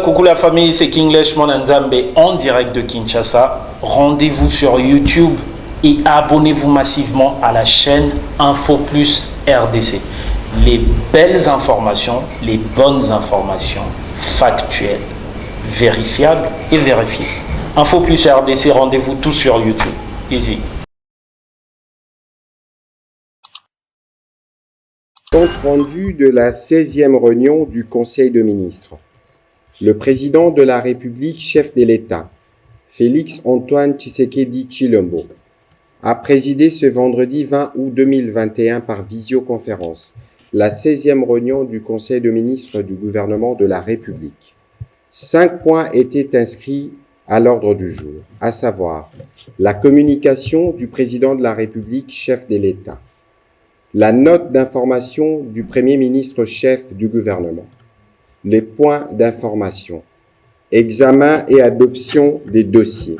Coucou la famille, c'est Kinglish Monanzambe en direct de Kinshasa. Rendez-vous sur YouTube et abonnez-vous massivement à la chaîne Info Plus RDC. Les belles informations, les bonnes informations factuelles, vérifiables et vérifiées. Info Plus RDC, rendez-vous tous sur YouTube. Easy. Compte rendu de la 16e réunion du Conseil de ministres. Le président de la République, chef de l'État, Félix-Antoine Tshisekedi Tshilombo, a présidé ce vendredi 20 août 2021 par visioconférence la 16e réunion du Conseil de ministres du gouvernement de la République. 5 points étaient inscrits à l'ordre du jour, à savoir la communication du président de la République, chef de l'État, la note d'information du Premier ministre chef du gouvernement, les points d'information, examen et adoption des dossiers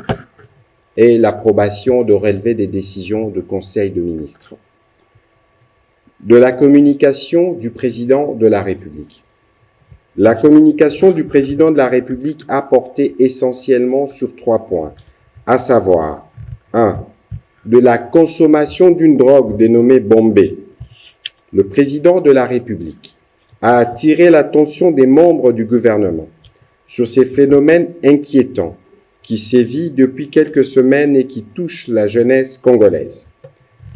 et l'approbation de relevé des décisions de Conseil de ministres. De la communication du président de la République. La communication du président de la République a porté essentiellement sur 3 points, à savoir 1. De la consommation d'une drogue dénommée Bombay. Le président de la République a attiré l'attention des membres du gouvernement sur ces phénomènes inquiétants qui sévissent depuis quelques semaines et qui touchent la jeunesse congolaise.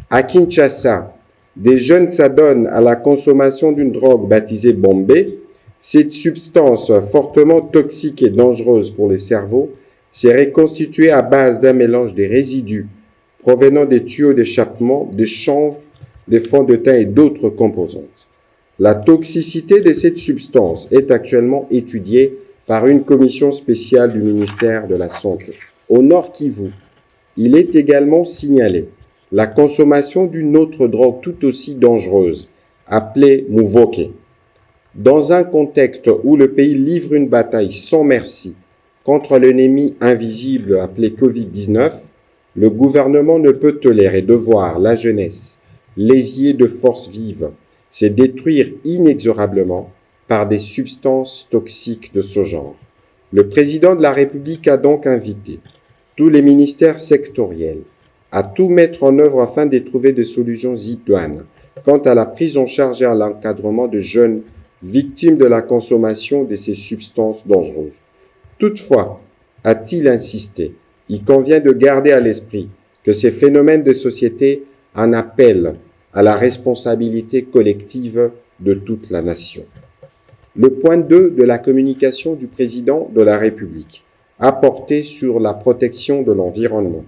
À Kinshasa, des jeunes s'adonnent à la consommation d'une drogue baptisée Bombay. Cette substance fortement toxique et dangereuse pour le cerveau serait constituée à base d'un mélange des résidus provenant des tuyaux d'échappement, des chanvre, des fonds de teint et d'autres composantes. La toxicité de cette substance est actuellement étudiée par une commission spéciale du ministère de la Santé. Au Nord Kivu, il est également signalé la consommation d'une autre drogue tout aussi dangereuse, appelée Muvoke. Dans un contexte où le pays livre une bataille sans merci contre l'ennemi invisible appelé Covid-19, le gouvernement ne peut tolérer de voir la jeunesse, lésée de forces vives, se détruire inexorablement par des substances toxiques de ce genre. Le président de la République a donc invité tous les ministères sectoriels à tout mettre en œuvre afin de trouver des solutions idoines quant à la prise en charge et à l'encadrement de jeunes victimes de la consommation de ces substances dangereuses. Toutefois, a-t-il insisté, il convient de garder à l'esprit que ces phénomènes de société en appellent à la responsabilité collective de toute la nation. Le point 2 de la communication du président de la République a porté sur la protection de l'environnement.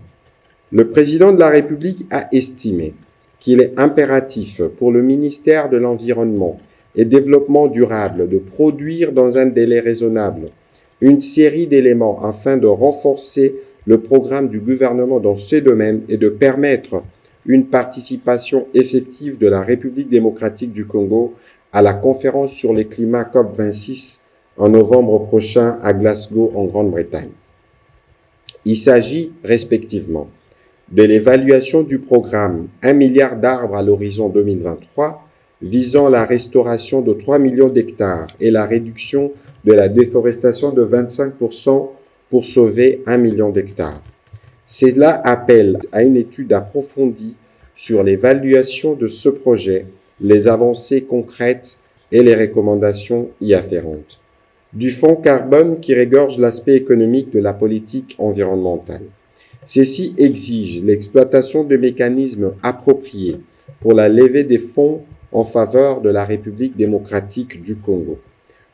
Le président de la République a estimé qu'il est impératif pour le ministère de l'Environnement et Développement durable de produire dans un délai raisonnable une série d'éléments afin de renforcer le programme du gouvernement dans ce domaine et de permettre une participation effective de la République démocratique du Congo à la conférence sur le climat COP26 en novembre prochain à Glasgow en Grande-Bretagne. Il s'agit respectivement de l'évaluation du programme 1 milliard d'arbres à l'horizon 2023 visant la restauration de 3 millions d'hectares et la réduction de la déforestation de 25% pour sauver 1 million d'hectares. Cela appelle à une étude approfondie sur l'évaluation de ce projet, les avancées concrètes et les recommandations y afférentes. Du fonds carbone qui régorge l'aspect économique de la politique environnementale. Ceci exige l'exploitation de mécanismes appropriés pour la levée des fonds en faveur de la République démocratique du Congo,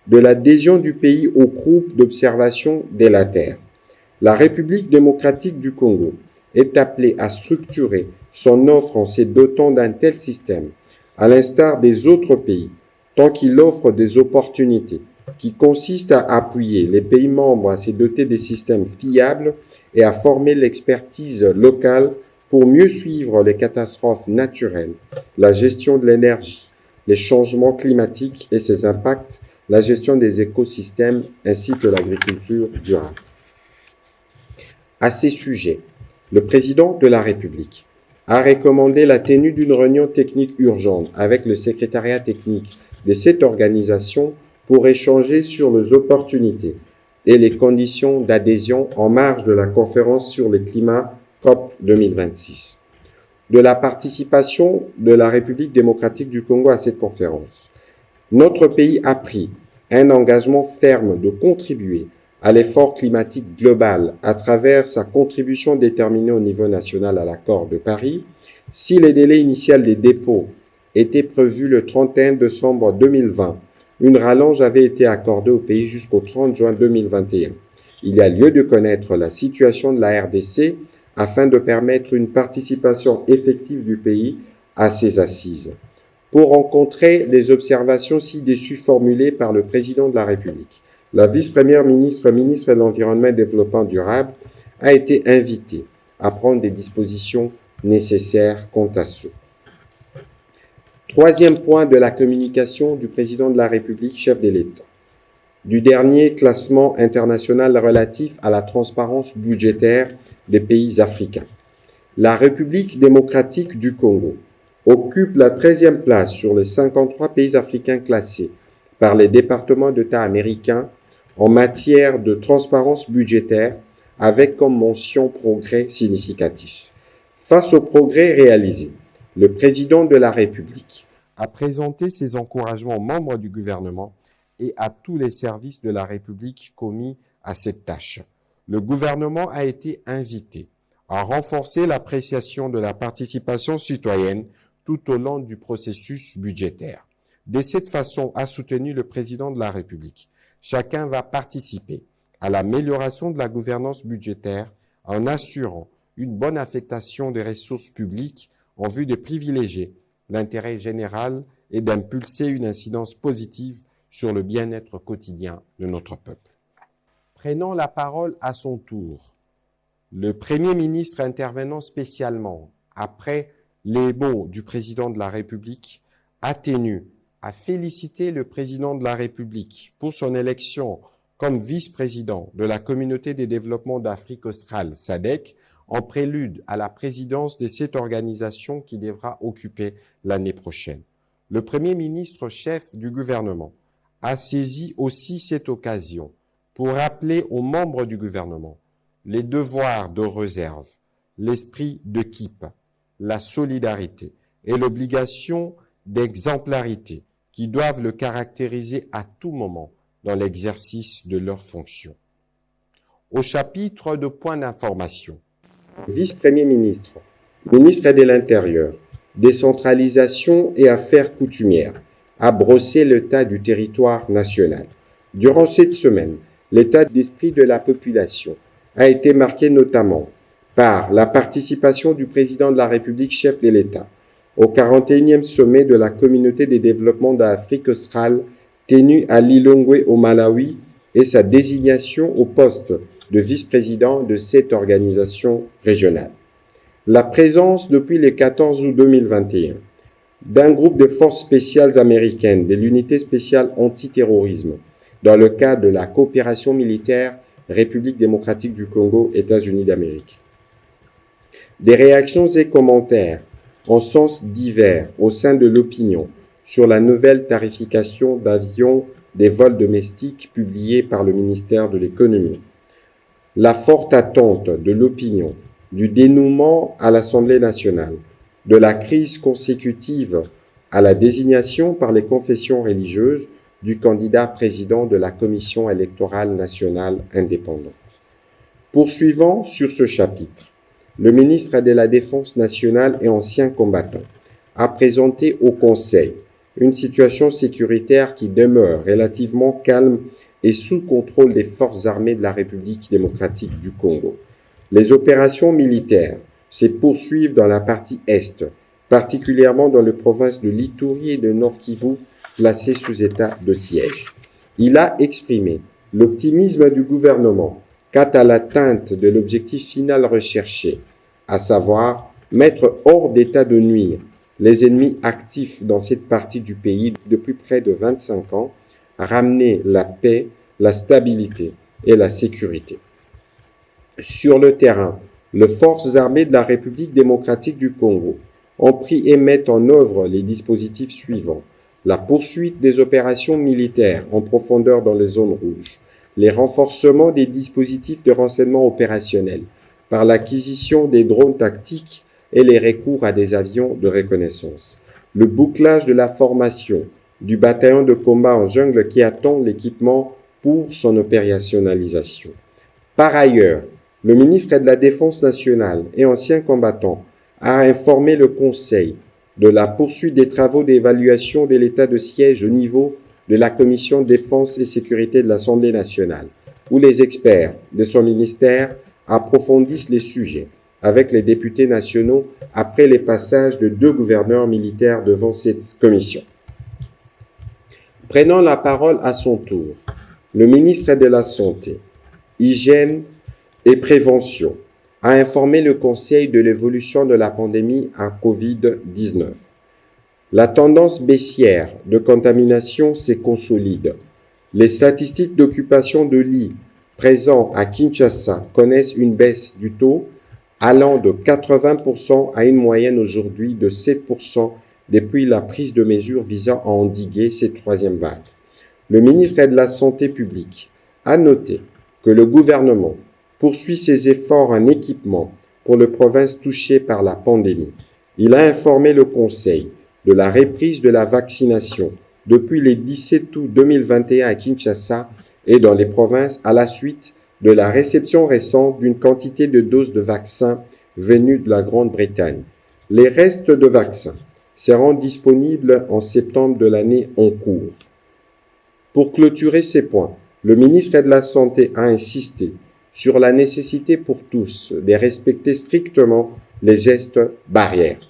de l'adhésion du pays au groupe d'observation de la Terre. La République démocratique du Congo est appelée à structurer son offre en se dotant d'un tel système, à l'instar des autres pays, tant qu'il offre des opportunités qui consistent à appuyer les pays membres à se doter des systèmes fiables et à former l'expertise locale pour mieux suivre les catastrophes naturelles, la gestion de l'énergie, les changements climatiques et ses impacts, la gestion des écosystèmes ainsi que l'agriculture durable. À ces sujets, le président de la République a recommandé la tenue d'une réunion technique urgente avec le secrétariat technique de cette organisation pour échanger sur les opportunités et les conditions d'adhésion en marge de la conférence sur le climat COP 2026. De la participation de la République démocratique du Congo à cette conférence, notre pays a pris un engagement ferme de contribuer à l'effort climatique global à travers sa contribution déterminée au niveau national à l'accord de Paris. Si les délais initial des dépôts étaient prévus le 31 décembre 2020, une rallonge avait été accordée au pays jusqu'au 30 juin 2021. Il y a lieu de connaître la situation de la RDC afin de permettre une participation effective du pays à ces assises. Pour rencontrer les observations ci-dessus formulées par le président de la République, la vice-première ministre, ministre de l'Environnement et du Développement durable, a été invitée à prendre des dispositions nécessaires quant à ce. Troisième point de la communication du président de la République, chef de l'État, du dernier classement international relatif à la transparence budgétaire des pays africains. La République démocratique du Congo occupe la 13e place sur les 53 pays africains classés par les départements d'État américains en matière de transparence budgétaire, avec comme mention progrès significatif. Face aux progrès réalisés, le président de la République a présenté ses encouragements aux membres du gouvernement et à tous les services de la République commis à cette tâche. Le gouvernement a été invité à renforcer l'appréciation de la participation citoyenne tout au long du processus budgétaire. De cette façon, a soutenu le président de la République. Chacun va participer à l'amélioration de la gouvernance budgétaire en assurant une bonne affectation des ressources publiques en vue de privilégier l'intérêt général et d'impulser une incidence positive sur le bien-être quotidien de notre peuple. Prenant la parole à son tour, le Premier ministre intervenant spécialement après les mots du président de la République a tenu à féliciter le président de la République pour son élection comme vice-président de la Communauté de développement d'Afrique australe, SADC, en prélude à la présidence de cette organisation qui devra occuper l'année prochaine. Le Premier ministre chef du gouvernement a saisi aussi cette occasion pour rappeler aux membres du gouvernement les devoirs de réserve, l'esprit d'équipe, la solidarité et l'obligation d'exemplarité qui doivent le caractériser à tout moment dans l'exercice de leurs fonctions. Au chapitre de points d'information, vice-premier ministre, ministre de l'Intérieur, décentralisation et affaires coutumières, a brossé l'état du territoire national. Durant cette semaine, l'état d'esprit de la population a été marqué notamment par la participation du président de la République, chef de l'État, au 41e sommet de la Communauté de développement d'Afrique australe tenu à Lilongwe au Malawi et sa désignation au poste de vice-président de cette organisation régionale. La présence depuis le 14 août 2021 d'un groupe de forces spéciales américaines de l'unité spéciale antiterrorisme dans le cadre de la coopération militaire République démocratique du Congo, États-Unis d'Amérique. Des réactions et commentaires en sens divers au sein de l'opinion sur la nouvelle tarification d'avions des vols domestiques publiée par le ministère de l'Économie. La forte attente de l'opinion du dénouement à l'Assemblée nationale, de la crise consécutive à la désignation par les confessions religieuses du candidat président de la Commission électorale nationale indépendante. Poursuivant sur ce chapitre, le ministre de la Défense nationale et ancien combattant a présenté au Conseil une situation sécuritaire qui demeure relativement calme et sous contrôle des forces armées de la République démocratique du Congo. Les opérations militaires se poursuivent dans la partie Est, particulièrement dans les provinces de l'Ituri et de Nord-Kivu, placées sous état de siège. Il a exprimé l'optimisme du gouvernement quant à l'atteinte de l'objectif final recherché, à savoir mettre hors d'état de nuire les ennemis actifs dans cette partie du pays depuis près de 25 ans, ramener la paix, la stabilité et la sécurité. Sur le terrain, les forces armées de la République démocratique du Congo ont pris et mettent en œuvre les dispositifs suivants: la poursuite des opérations militaires en profondeur dans les zones rouges, les renforcements des dispositifs de renseignement opérationnel par l'acquisition des drones tactiques et les recours à des avions de reconnaissance, le bouclage de la formation du bataillon de combat en jungle qui attend l'équipement pour son opérationnalisation. Par ailleurs, le ministre de la Défense nationale et ancien combattant a informé le Conseil de la poursuite des travaux d'évaluation de l'état de siège au niveau de la Commission Défense et Sécurité de l'Assemblée nationale, où les experts de son ministère approfondissent les sujets avec les députés nationaux après les passages de 2 gouverneurs militaires devant cette commission. Prenant la parole à son tour, le ministre de la Santé, Hygiène et Prévention a informé le Conseil de l'évolution de la pandémie à Covid-19. La tendance baissière de contamination se consolide. Les statistiques d'occupation de lits présents à Kinshasa connaissent une baisse du taux allant de 80% à une moyenne aujourd'hui de 7% depuis la prise de mesures visant à endiguer cette 3e vague. Le ministre de la Santé publique a noté que le gouvernement poursuit ses efforts en équipement pour les provinces touchées par la pandémie. Il a informé le Conseil de la reprise de la vaccination depuis le 17 août 2021 à Kinshasa et dans les provinces à la suite de la réception récente d'une quantité de doses de vaccins venues de la Grande-Bretagne. Les restes de vaccins seront disponibles en septembre de l'année en cours. Pour clôturer ces points, le ministre de la Santé a insisté sur la nécessité pour tous de respecter strictement les gestes barrières.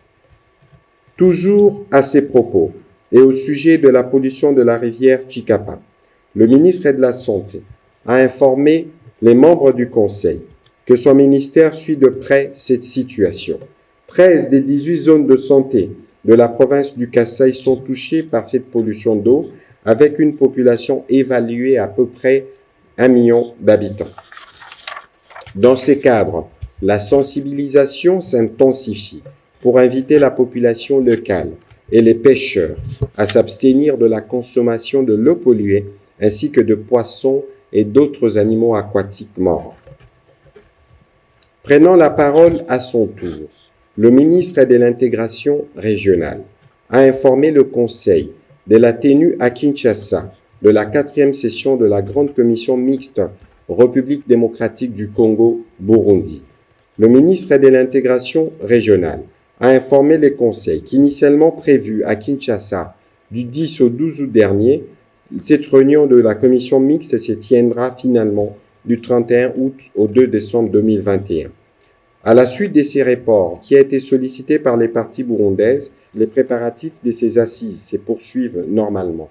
Toujours à ces propos et au sujet de la pollution de la rivière Chikapa, le ministre de la Santé a informé les membres du Conseil que son ministère suit de près cette situation. 13 des 18 zones de santé de la province du Kasaï sont touchées par cette pollution d'eau avec une population évaluée à peu près 1 million d'habitants. Dans ces cadres, la sensibilisation s'intensifie pour inviter la population locale et les pêcheurs à s'abstenir de la consommation de l'eau polluée ainsi que de poissons et d'autres animaux aquatiques morts. Prenant la parole à son tour, le ministre de l'Intégration régionale a informé le Conseil de la tenue à Kinshasa de la 4e session de la Grande Commission mixte République démocratique du Congo-Burundi. Le ministre de l'Intégration régionale a informé les conseils qu'initialement prévue à Kinshasa du 10 au 12 août dernier, cette réunion de la commission mixte se tiendra finalement du 31 août au 2 décembre 2021. À la suite de ces reports qui a été sollicité par les parties burundaises, les préparatifs de ces assises se poursuivent normalement.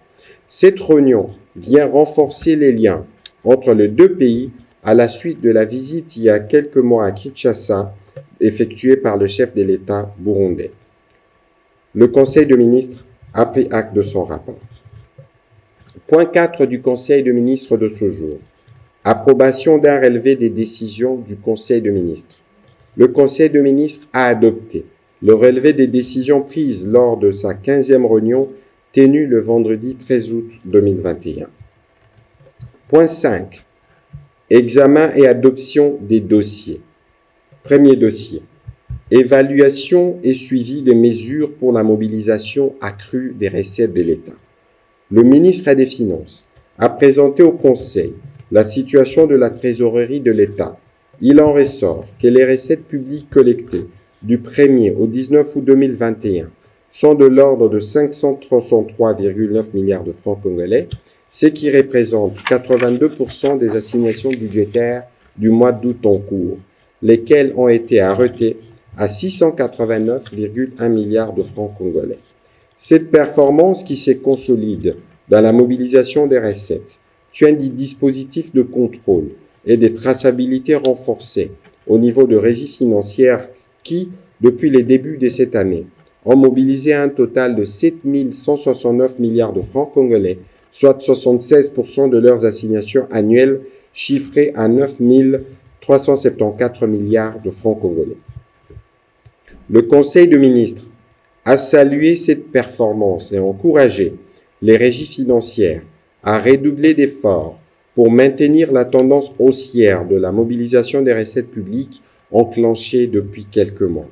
Cette réunion vient renforcer les liens entre les deux pays à la suite de la visite il y a quelques mois à Kinshasa effectuée par le chef de l'État burundais. Le Conseil de ministres a pris acte de son rapport. Point 4 du Conseil de ministres de ce jour. Approbation d'un relevé des décisions du Conseil de ministres. Le Conseil de ministres a adopté le relevé des décisions prises lors de sa 15e réunion tenue le vendredi 13 août 2021. Point 5. Examen et adoption des dossiers. Premier dossier. Évaluation et suivi des mesures pour la mobilisation accrue des recettes de l'État. Le ministre des Finances a présenté au Conseil la situation de la trésorerie de l'État. Il en ressort que les recettes publiques collectées du 1er au 19 août 2021 sont de l'ordre de 563,9 milliards de francs congolais, ce qui représente 82% des assignations budgétaires du mois d'août en cours, lesquelles ont été arrêtées à 689,1 milliards de francs congolais. Cette performance qui se consolide dans la mobilisation des recettes tient des dispositifs de contrôle et de traçabilité renforcés au niveau de régie financière qui, depuis les débuts de cette année, ont mobilisé un total de 7 169 milliards de francs congolais, soit 76% de leurs assignations annuelles chiffrées à 9 374 milliards de francs congolais. Le Conseil de ministres a salué cette performance et encouragé les régies financières à redoubler d'efforts pour maintenir la tendance haussière de la mobilisation des recettes publiques enclenchée depuis quelques mois.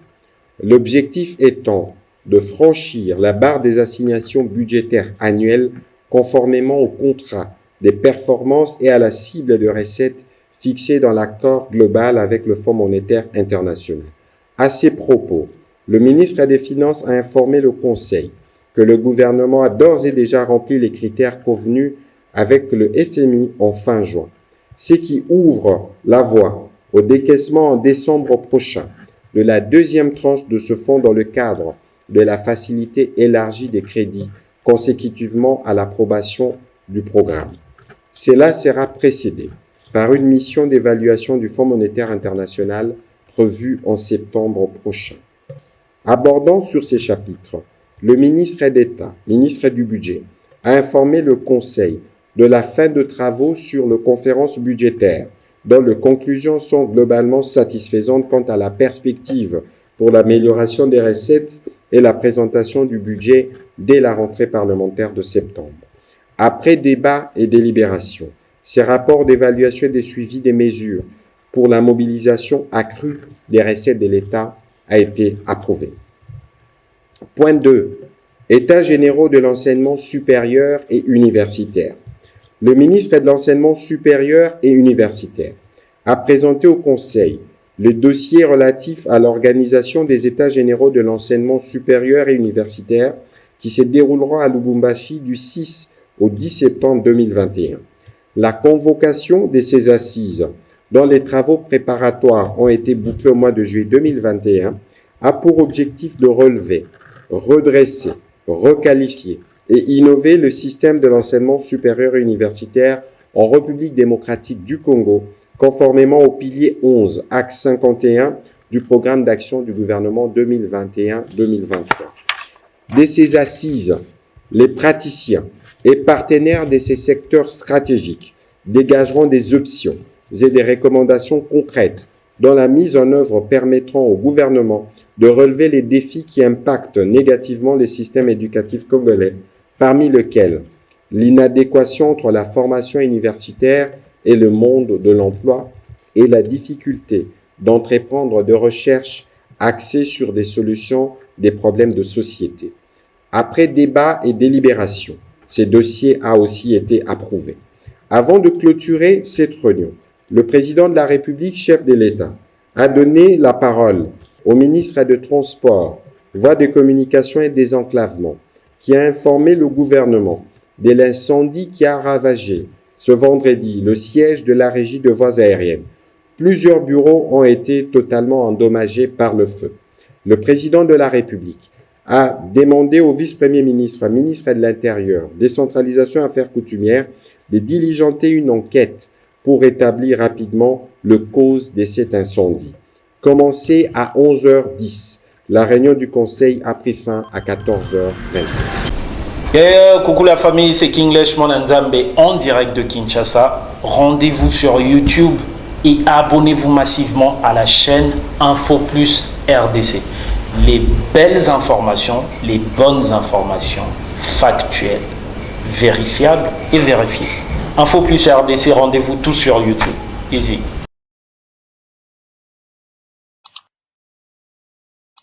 L'objectif étant de franchir la barre des assignations budgétaires annuelles conformément au contrat des performances et à la cible de recettes fixée dans l'accord global avec le Fonds monétaire international. À ces propos, le ministre des Finances a informé le Conseil que le gouvernement a d'ores et déjà rempli les critères convenus avec le FMI en fin juin, ce qui ouvre la voie au décaissement en décembre prochain de la deuxième tranche de ce fonds dans le cadre de la facilité élargie des crédits consécutivement à l'approbation du programme. Cela sera précédé par une mission d'évaluation du Fonds monétaire international prévue en septembre prochain. Abordant sur ces chapitres, le ministre d'État, ministre du Budget, a informé le Conseil de la fin de travaux sur la conférence budgétaire, dont les conclusions sont globalement satisfaisantes quant à la perspective pour l'amélioration des recettes et la présentation du budget dès la rentrée parlementaire de septembre. Après débat et délibération, ces rapports d'évaluation et de suivi des mesures pour la mobilisation accrue des recettes de l'État a été approuvé. Point 2. États généraux de l'enseignement supérieur et universitaire. Le ministre de l'Enseignement supérieur et universitaire a présenté au Conseil le dossier relatif à l'organisation des États généraux de l'enseignement supérieur et universitaire qui se dérouleront à Lubumbashi du 6 au 10 septembre 2021. La convocation de ces assises, dont les travaux préparatoires ont été bouclés au mois de juillet 2021, a pour objectif de relever, redresser, requalifier et innover le système de l'enseignement supérieur et universitaire en République démocratique du Congo, conformément au pilier 11, axe 51 du programme d'action du gouvernement 2021-2023. De ces assises, les praticiens et partenaires de ces secteurs stratégiques dégageront des options et des recommandations concrètes dont la mise en œuvre permettront au gouvernement de relever les défis qui impactent négativement les systèmes éducatifs congolais, parmi lesquels l'inadéquation entre la formation universitaire et le monde de l'emploi et la difficulté d'entreprendre des recherches axées sur des solutions des problèmes de société. Après débat et délibération, ce dossier a aussi été approuvé. Avant de clôturer cette réunion, le président de la République, chef de l'État, a donné la parole au ministre des Transports, Voies de communication et désenclavement, qui a informé le gouvernement de l'incendie qui a ravagé ce vendredi le siège de la régie de voies aériennes. Plusieurs bureaux ont été totalement endommagés par le feu. Le président de la République a demandé au vice-premier ministre, ministre de l'Intérieur, décentralisation et affaires coutumières, de diligenter une enquête pour établir rapidement le cause de cet incendie. Commencé à 11h10, la réunion du Conseil a pris fin à 14h20. Coucou la famille, c'est Kinglish Monanzambe en direct de Kinshasa. Rendez-vous sur YouTube et abonnez-vous massivement à la chaîne Info Plus RDC. Les belles informations, les bonnes informations factuelles, vérifiables et vérifiées. Info Plus RDC, rendez-vous tout sur YouTube. Easy.